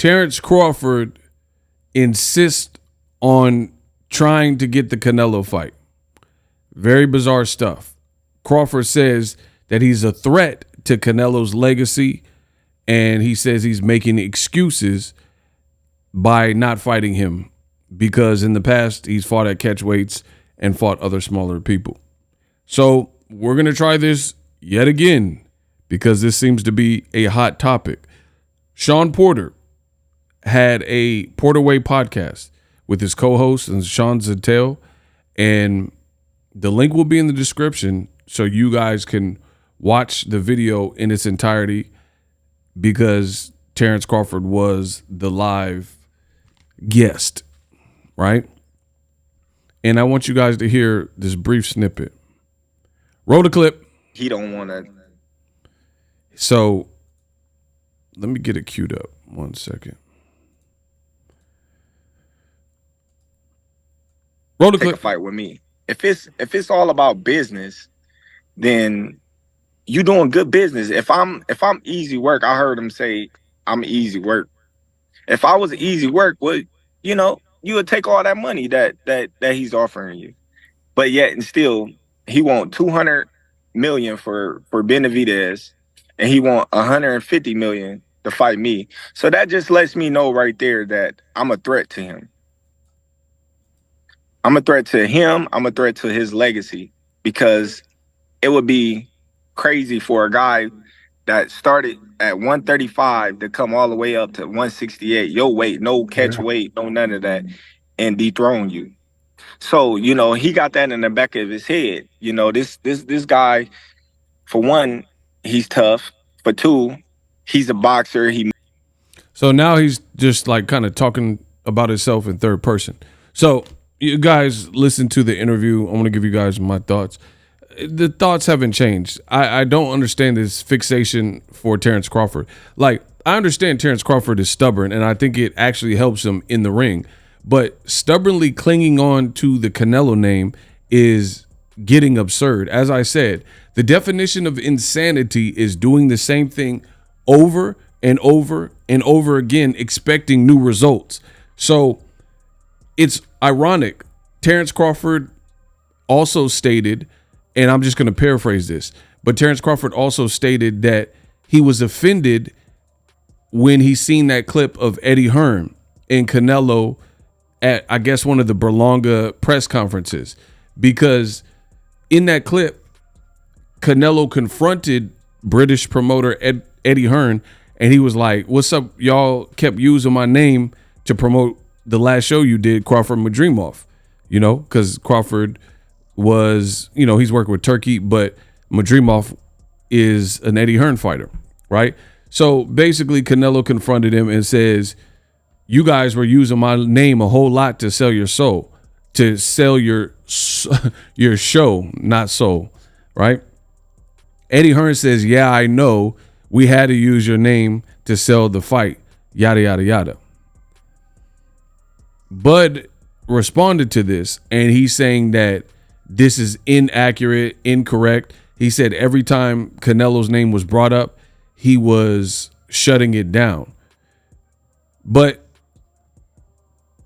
Terence Crawford insists on trying to get the Canelo fight. Very bizarre stuff. Crawford says that he's a threat to Canelo's legacy, and he says he's making excuses by not fighting him because in the past he's fought at catch weights and fought other smaller people. So we're going to try this yet again because this seems to be a hot topic. Sean Porter had a Porter Way podcast with his co-host and Sean Zelle, and the link will be in the description so you guys can watch the video in its entirety because Terence Crawford was the live guest, right? And I want you guys to hear this brief snippet. Roll the clip. He don't want to. So let me get it queued up. 1 second. Roll the clip. Take a fight with me. If it's all about business, then you doing good business. If I'm easy work, I heard him say I'm easy work. If I was easy work, well, you would take all that money that he's offering you. But yet and still, he want $200 million for Benavidez, and he want $150 million to fight me. So that just lets me know right there that I'm a threat to him. I'm a threat to him. I'm a threat to his legacy, because it would be crazy for a guy that started at 135 to come all the way up to 168, your weight, no catch weight, no none of that, and dethrone you. So, he got that in the back of his head. This guy, for one, he's tough. For two, he's a boxer. So now he's just like kind of talking about himself in third person. So you guys listen to the interview. I want to give you guys my thoughts. The thoughts haven't changed. I don't understand this fixation for Terence Crawford. Like, I understand Terence Crawford is stubborn, and I think it actually helps him in the ring. But stubbornly clinging on to the Canelo name is getting absurd. As I said, the definition of insanity is doing the same thing over and over and over again, expecting new results. So it's ironic. Terence Crawford also stated, and I'm just going to paraphrase this, but Terence Crawford also stated that he was offended when he seen that clip of Eddie Hearn and Canelo at, I guess, one of the Berlanga press conferences, because in that clip, Canelo confronted British promoter Eddie Hearn, and he was like, "What's up? Y'all kept using my name to promote the last show you did, Crawford Madrimov, because Crawford was, he's working with Turkey, but Madrimov is an Eddie Hearn fighter, right?" So basically, Canelo confronted him and says, "You guys were using my name a whole lot to sell your soul, to sell your show, not soul," right? Eddie Hearn says, "Yeah, I know. We had to use your name to sell the fight, yada, yada, yada." Bud responded to this, and he's saying that this is inaccurate, incorrect. He said every time Canelo's name was brought up, he was shutting it down. But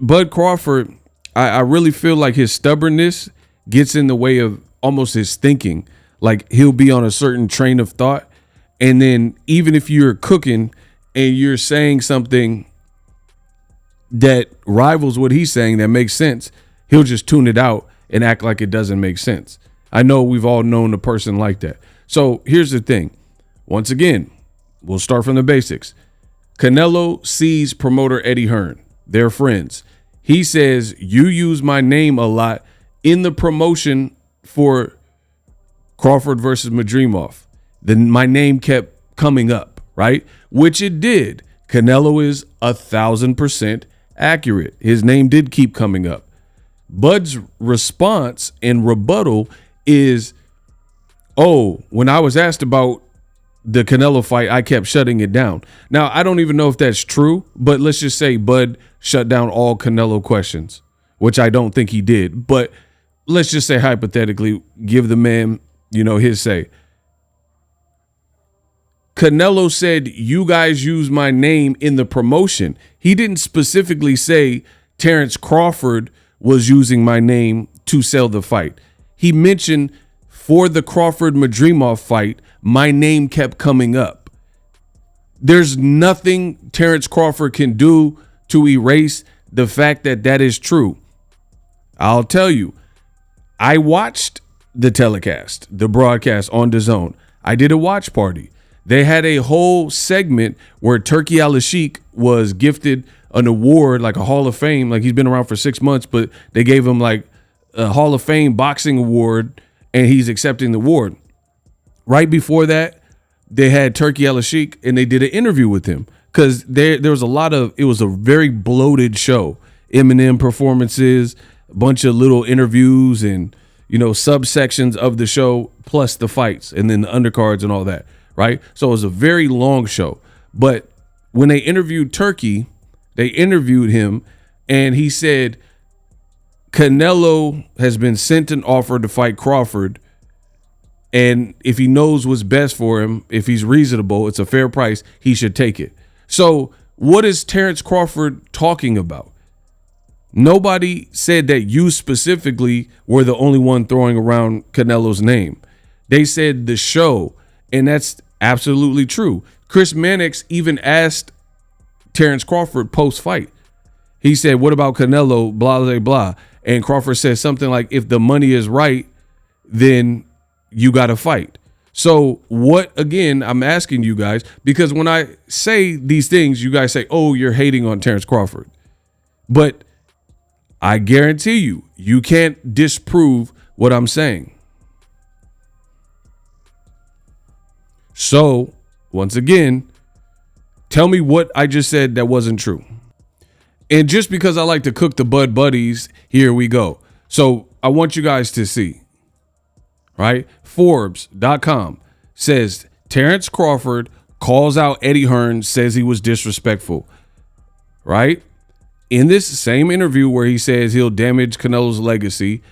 Bud Crawford, I really feel like his stubbornness gets in the way of almost his thinking. Like, he'll be on a certain train of thought, and then even if you're cooking and you're saying something that rivals what he's saying that makes sense, he'll just tune it out and act like it doesn't make sense. I know we've all known a person like that. So here's the thing. Once again, we'll start from the basics. Canelo sees promoter Eddie Hearn. They're friends. He says, "You use my name a lot in the promotion for Crawford versus Madrimov." Then my name kept coming up, right? Which it did. Canelo is 1,000% accurate. His name did keep coming up. Bud's response and rebuttal is, "Oh, when I was asked about the Canelo fight, I kept shutting it down." Now, I don't even know if that's true, but let's just say Bud shut down all Canelo questions, which I don't think he did. But let's just say hypothetically, give the man, his say. Canelo said, you guys use my name in the promotion. He didn't specifically say Terence Crawford was using my name to sell the fight. He mentioned for the Crawford-Madrimov fight, my name kept coming up. There's nothing Terence Crawford can do to erase the fact that that is true. I'll tell you, I watched the telecast, the broadcast on DAZN. I did a watch party. They had a whole segment where Turki Al-Sheikh was gifted an award, like a Hall of Fame. Like, he's been around for 6 months, but they gave him like a Hall of Fame boxing award, and he's accepting the award. Right before that, they had Turki Al-Sheikh, and they did an interview with him because there was a lot of, it was a very bloated show. Eminem performances, a bunch of little interviews, and subsections of the show, plus the fights, and then the undercards and all that. Right. So it was a very long show. But when they interviewed Turki, they interviewed him, and he said Canelo has been sent an offer to fight Crawford. And if he knows what's best for him, if he's reasonable, it's a fair price, he should take it. So what is Terence Crawford talking about? Nobody said that you specifically were the only one throwing around Canelo's name. They said the show, and that's absolutely true. Chris Mannix even asked Terence Crawford post-fight. He said, what about Canelo, blah, blah, blah. And Crawford said something like, if the money is right, then you got to fight. So what, again, I'm asking you guys, because when I say these things, you guys say, oh, you're hating on Terence Crawford. But I guarantee you, you can't disprove what I'm saying. So, once again, tell me what I just said that wasn't true. And just because I like to cook the Bud Buddies, here we go. So, I want you guys to see, right? Forbes.com says Terence Crawford calls out Eddie Hearn, says he was disrespectful, right? In this same interview where he says he'll damage Canelo's legacy,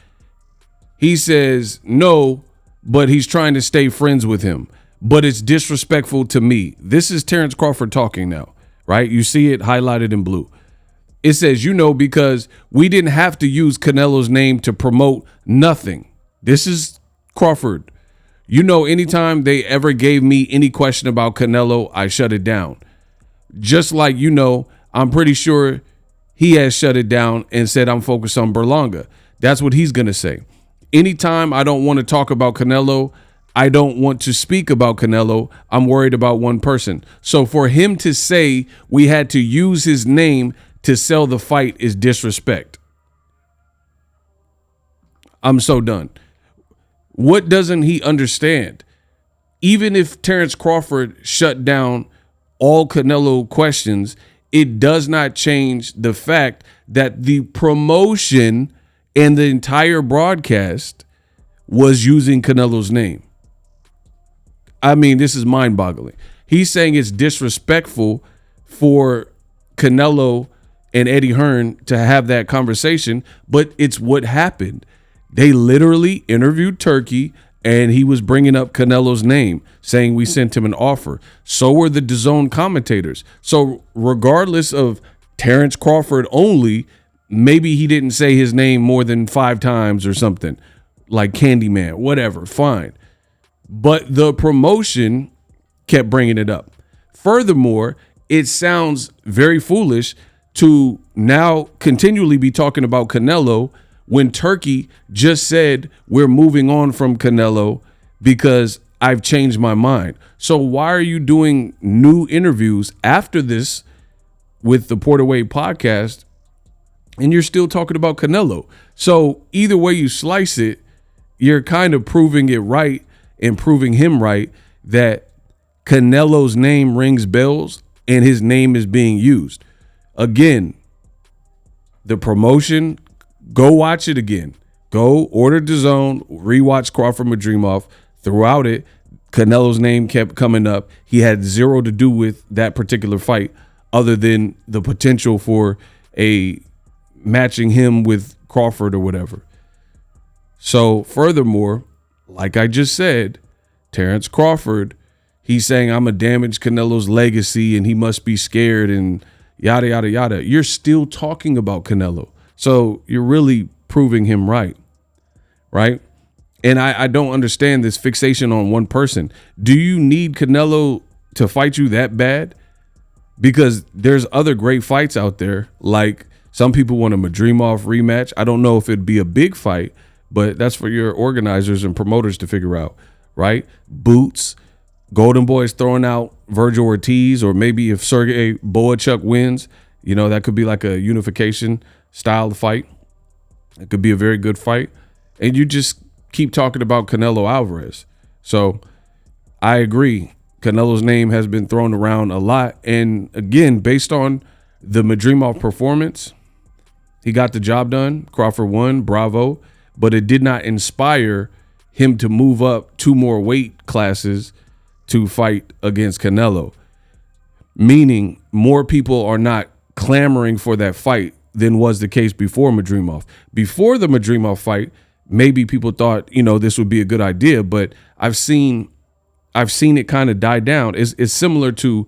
he says, no, but he's trying to stay friends with him. But it's disrespectful to me. This is Terence Crawford talking now, right? You see it highlighted in blue. It says, because we didn't have to use Canelo's name to promote nothing. This is Crawford. Anytime they ever gave me any question about Canelo, I shut it down. Just like, I'm pretty sure he has shut it down and said I'm focused on Berlanga. That's what he's going to say. Anytime I don't want to talk about Canelo, I don't want to speak about Canelo. I'm worried about one person. So for him to say we had to use his name to sell the fight is disrespect. I'm so done. What doesn't he understand? Even if Terence Crawford shut down all Canelo questions, it does not change the fact that the promotion and the entire broadcast was using Canelo's name. I mean, this is mind-boggling. He's saying it's disrespectful for Canelo and Eddie Hearn to have that conversation, but it's what happened. They literally interviewed Turki, and he was bringing up Canelo's name, saying we sent him an offer. So were the DAZN commentators. So regardless of Terence Crawford only, maybe he didn't say his name more than 5 times or something, like Candyman, whatever, fine. But the promotion kept bringing it up. Furthermore, it sounds very foolish to now continually be talking about Canelo when Turki just said we're moving on from Canelo because I've changed my mind. So why are you doing new interviews after this with the Porter Wade podcast and you're still talking about Canelo? So either way you slice it, you're kind of proving it right and proving him right that Canelo's name rings bells and his name is being used. Again, the promotion, go watch it again. Go order DAZN, rewatch Crawford-Madrimov. Throughout it, Canelo's name kept coming up. He had zero to do with that particular fight other than the potential for a matching him with Crawford or whatever. So furthermore, like I just said, Terence Crawford he's saying I'm a damage Canelo's legacy and he must be scared and yada, yada, yada. You're still talking about Canelo. So you're really proving him right. Right. And I don't understand this fixation on one person. Do you need Canelo to fight you that bad? Because there's other great fights out there. Like some people want a Madrimov rematch. I don't know if it'd be a big fight, but that's for your organizers and promoters to figure out, right? Boots, Golden Boy's throwing out Virgil Ortiz, or maybe if Sergey Boachuk wins, you know, that could be like a unification style fight. It could be a very good fight. And you just keep talking about Canelo Alvarez. So I agree. Canelo's name has been thrown around a lot. And again, based on the Madrimov performance, he got the job done. Crawford won, bravo. But it did not inspire him to move up 2 more weight classes to fight against Canelo. Meaning more people are not clamoring for that fight than was the case before Madrimov. Before the Madrimov fight, maybe people thought, you know, this would be a good idea, but I've seen it kind of die down. It's similar to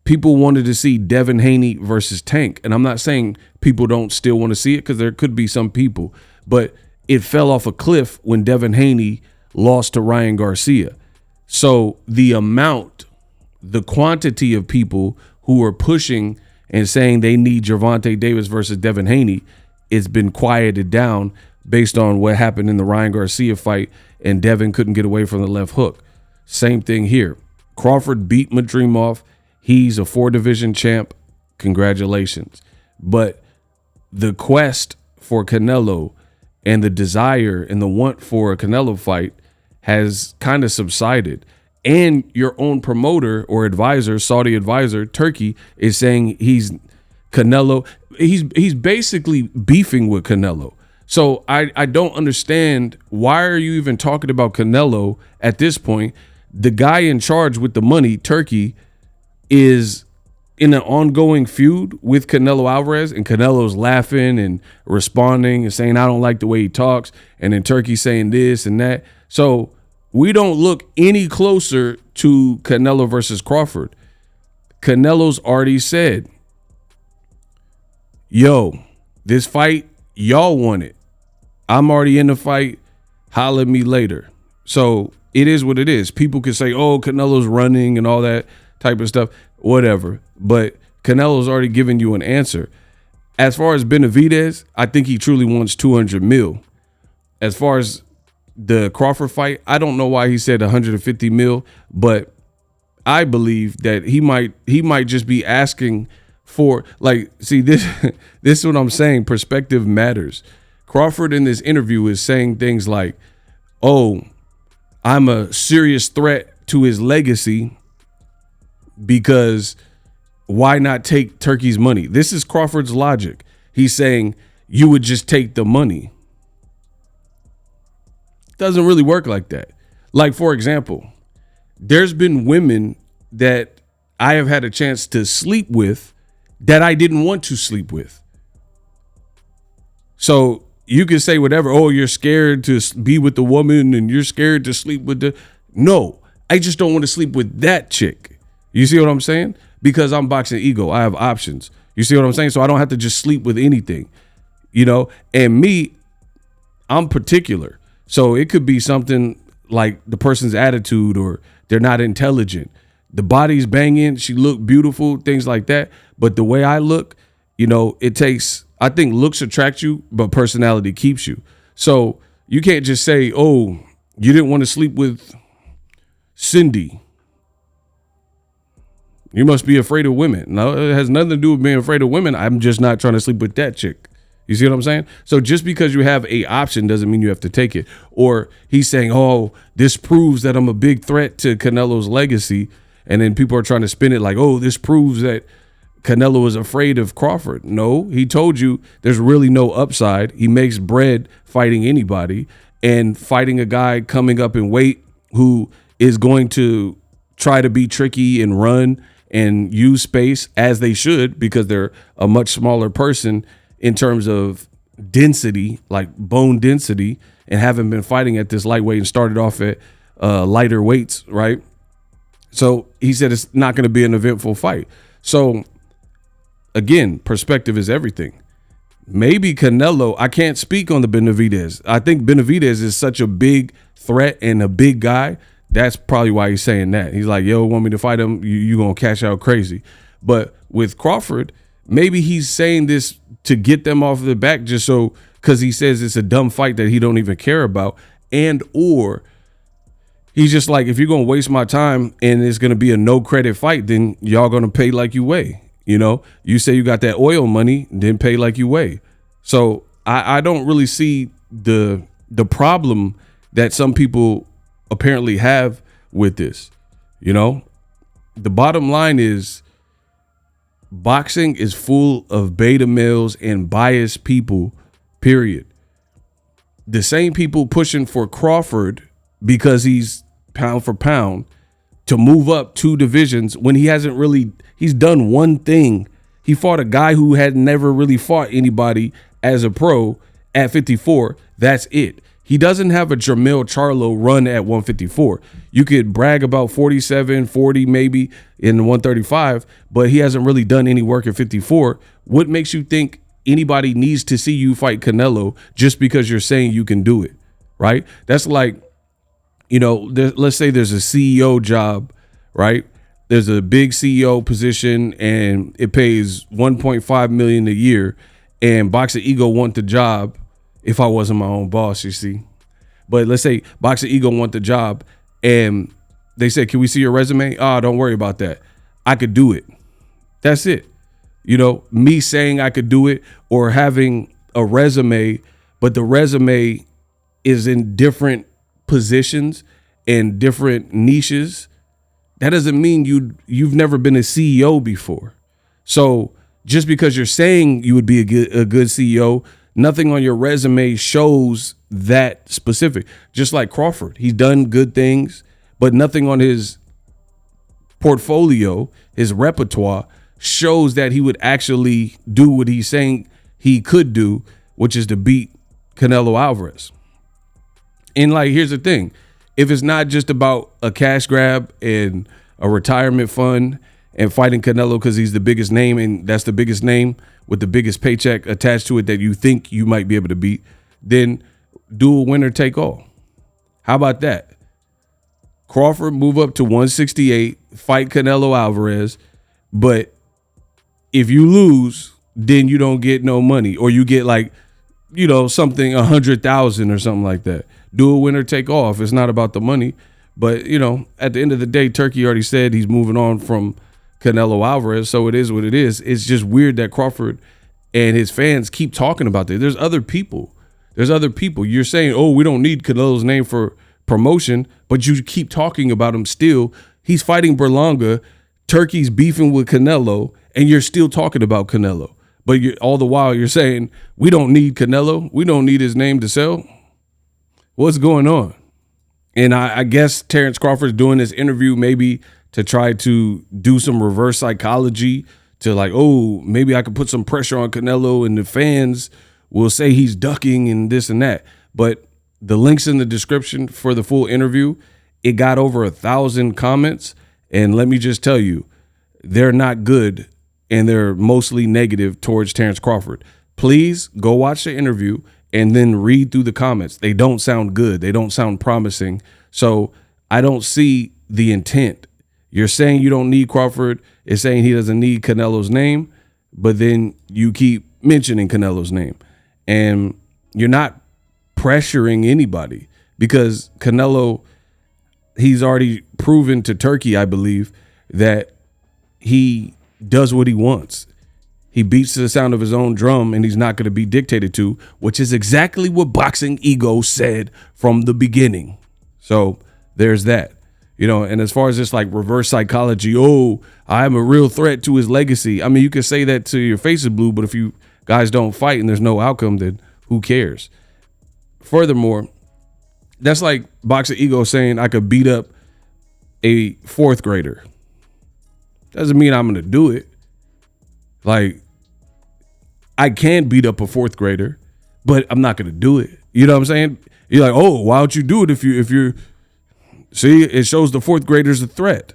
people wanted to see Devin Haney versus Tank. And I'm not saying people don't still want to see it, because there could be some people, but it fell off a cliff when Devin Haney lost to Ryan Garcia. So the quantity of people who are pushing and saying they need Gervonta Davis versus Devin Haney, it's been quieted down based on what happened in the Ryan Garcia fight, and Devin couldn't get away from the left hook. Same thing here. Crawford beat Madrimov. He's a 4-division champ. Congratulations. But the quest for Canelo and the desire and the want for a Canelo fight has kind of subsided. And your own promoter or advisor, Saudi advisor, Turkey, is saying he's basically beefing with Canelo. So I don't understand, why are you even talking about Canelo at this point? The guy in charge with the money, Turkey, is in an ongoing feud with Canelo Alvarez, and Canelo's laughing and responding and saying, I don't like the way he talks. And then Turkey saying this and that. So we don't look any closer to Canelo versus Crawford. Canelo's already said, yo, this fight, y'all want it. I'm already in the fight. Holla at me later. So it is what it is. People can say, oh, Canelo's running and all that type of stuff, whatever. But Canelo's already given you an answer. As far as Benavidez, I think he truly wants 200 mil. As far as the Crawford fight, I don't know why he said 150 mil, but I believe that he might just be asking for, like, see, this is what I'm saying. Perspective matters. Crawford in this interview is saying things like, oh, I'm a serious threat to his legacy, because why not take Turkey's money? This is Crawford's logic. He's saying you would just take the money. Doesn't really work like that. Like, for example, there's been women that I have had a chance to sleep with that I didn't want to sleep with. So you can say whatever, oh, you're scared to be with the woman and you're scared to sleep with the... No, I just don't want to sleep with that chick. You see what I'm saying? Because I'm boxing ego. I have options. You see what I'm saying? So I don't have to just sleep with anything, you know? And me, I'm particular. So it could be something like the person's attitude, or they're not intelligent. The body's banging, she look beautiful, things like that. But the way I look, you know, it takes... I think looks attract you, but personality keeps you. So you can't just say, oh, you didn't want to sleep with Cindy. You must be afraid of women. No, it has nothing to do with being afraid of women. I'm just not trying to sleep with that chick. You see what I'm saying? So just because you have a option doesn't mean you have to take it. Or he's saying, oh, this proves that I'm a big threat to Canelo's legacy. And then people are trying to spin it like, oh, this proves that Canelo is afraid of Crawford. No, he told you there's really no upside. He makes bread fighting anybody, and fighting a guy coming up in weight who is going to try to be tricky and run and use space, as they should, because they're a much smaller person in terms of density, like bone density, and haven't been fighting at this lightweight and started off at lighter weights, right? So he said it's not going to be an eventful fight. So again, perspective is everything. Maybe Canelo, I can't speak on the Benavidez. I think Benavidez is such a big threat and a big guy. That's probably why he's saying that. He's like, yo, want me to fight him? You going to cash out crazy. But with Crawford, maybe he's saying this to get them off the back just so, because he says it's a dumb fight that he don't even care about. And or he's just like, if you're going to waste my time and it's going to be a no credit fight, then y'all going to pay like you weigh. You know, you say you got that oil money, then pay like you weigh. So I don't really see the problem that some people apparently have with this. You know, the bottom line is boxing is full of beta males and biased people, period. The same people pushing for Crawford because he's pound for pound to move up 2 divisions when he hasn't really, he's done one thing. He fought a guy who had never really fought anybody as a pro at 54. That's it. He doesn't have a Jermell Charlo run at 154. You could brag about 47, 40 maybe in 135, but he hasn't really done any work at 54. What makes you think anybody needs to see you fight Canelo just because you're saying you can do it, right? That's like, you know, let's say there's a CEO job, right? There's a big CEO position and it pays 1.5 million a year, and Boxing Ego want the job. If I wasn't my own boss, you see. But let's say Boxing Ego want the job and they said, can we see your resume? Oh, don't worry about that. I could do it. That's it. You know, me saying I could do it or having a resume, but the resume is in different positions and different niches. That doesn't mean you've never been a CEO before. So just because you're saying you would be a good CEO, nothing on your resume shows that specific. Just like Crawford, he's done good things, but nothing on his portfolio, his repertoire, shows that he would actually do what he's saying he could do, which is to beat Canelo Alvarez. And like, here's the thing. If it's not just about a cash grab and a retirement fund and fighting Canelo because he's the biggest name and that's the biggest name with the biggest paycheck attached to it that you think you might be able to beat, then do a winner take all. How about that? Crawford move up to 168, fight Canelo Alvarez, but if you lose, then you don't get no money, or you get like, you know, something 100,000 or something like that. Do a winner take all if it's not about the money. But, you know, at the end of the day, Turkey already said he's moving on from Canelo Alvarez, so it is what it is. It's just weird that Crawford and his fans keep talking about this. There's other people. You're saying, oh, we don't need Canelo's name for promotion, but you keep talking about him still. He's fighting Berlanga. Turkey's beefing with Canelo, and you're still talking about Canelo. But all the while you're saying, we don't need Canelo. We don't need his name to sell. What's going on? And I guess Terence Crawford's doing this interview maybe to try to do some reverse psychology to like, oh, maybe I could put some pressure on Canelo and the fans will say he's ducking and this and that. But the link's in the description for the full interview. It got over 1,000 comments. And let me just tell you, they're not good and they're mostly negative towards Terence Crawford. Please go watch the interview and then read through the comments. They don't sound good. They don't sound promising. So I don't see the intent. You're saying you don't need Crawford. It's saying he doesn't need Canelo's name, but then you keep mentioning Canelo's name. And you're not pressuring anybody because Canelo, he's already proven to Turkey, I believe, that he does what he wants. He beats to the sound of his own drum and he's not going to be dictated to, which is exactly what Boxing Ego said from the beginning. So there's that, you know, and as far as this like reverse psychology, oh, I'm a real threat to his legacy. I mean, you can say that to your face is blue, but if you guys don't fight and there's no outcome, then who cares? Furthermore, that's like Boxing Ego saying I could beat up a 4th grader. Doesn't mean I'm going to do it. Like, I can beat up a 4th grader, but I'm not going to do it. You know what I'm saying? You're like, oh, why don't you do it if you're, see, it shows the 4th grader's a threat.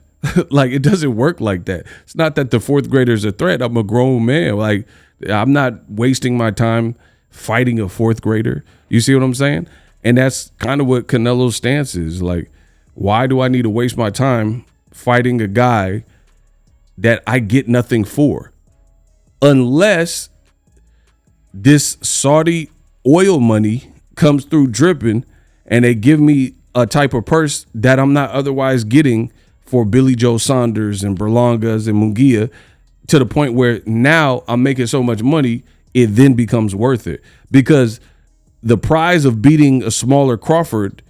Like, it doesn't work like that. It's not that the fourth grader is a threat. I'm a grown man. Like, I'm not wasting my time fighting a fourth grader. You see what I'm saying? And that's kind of what Canelo's stance is. Like, why do I need to waste my time fighting a guy that I get nothing for? Unless this Saudi oil money comes through dripping and they give me a type of purse that I'm not otherwise getting for Billy Joe Saunders and Berlangas and Munguia, to the point where now I'm making so much money, it then becomes worth it. Because the prize of beating a smaller Crawford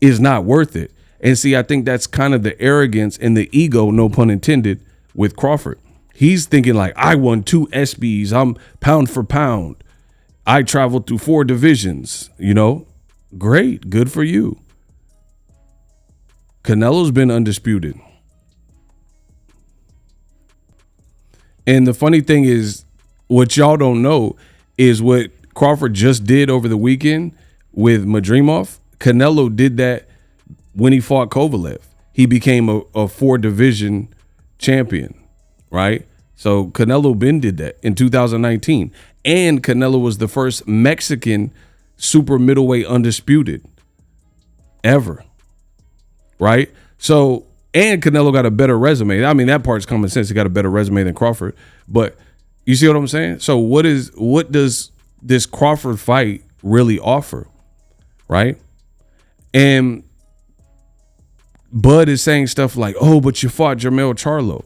is not worth it. And see, I think that's kind of the arrogance and the ego, no pun intended, with Crawford. He's thinking like, I won 2 ESPYs. I'm pound for pound. I traveled through 4 divisions. You know, great. Good for you. Canelo's been undisputed. And the funny thing is, what y'all don't know is what Crawford just did over the weekend with Madrimov. Canelo did that when he fought Kovalev. He became a 4-division champion, right? So Canelo Ben did that in 2019. And Canelo was the first Mexican super middleweight undisputed ever, right? So, and Canelo got a better resume. I mean, that part's common sense. He got a better resume than Crawford. But you see what I'm saying? So what does this Crawford fight really offer, right? And Bud is saying stuff like, oh, but you fought Jermell Charlo.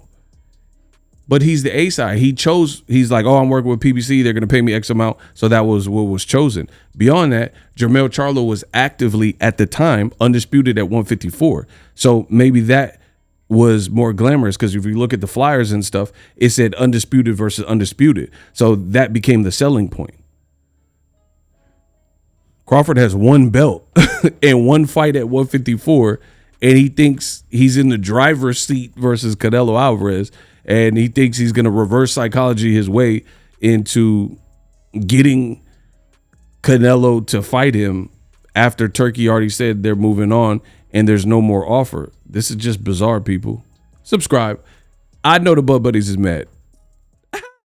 But he's the A side. He's like, oh, I'm working with PBC. They're going to pay me X amount. So that was what was chosen. Beyond that, Jermell Charlo was actively, at the time, undisputed at 154. So maybe that was more glamorous, because if you look at the flyers and stuff, it said undisputed versus undisputed. So that became the selling point. Crawford has 1 belt and 1 fight at 154, and he thinks he's in the driver's seat versus Canelo Alvarez. And he thinks he's going to reverse psychology his way into getting Canelo to fight him after Turkey already said they're moving on and there's no more offer. This is just bizarre, people. Subscribe. I know the Bud Buddies is mad.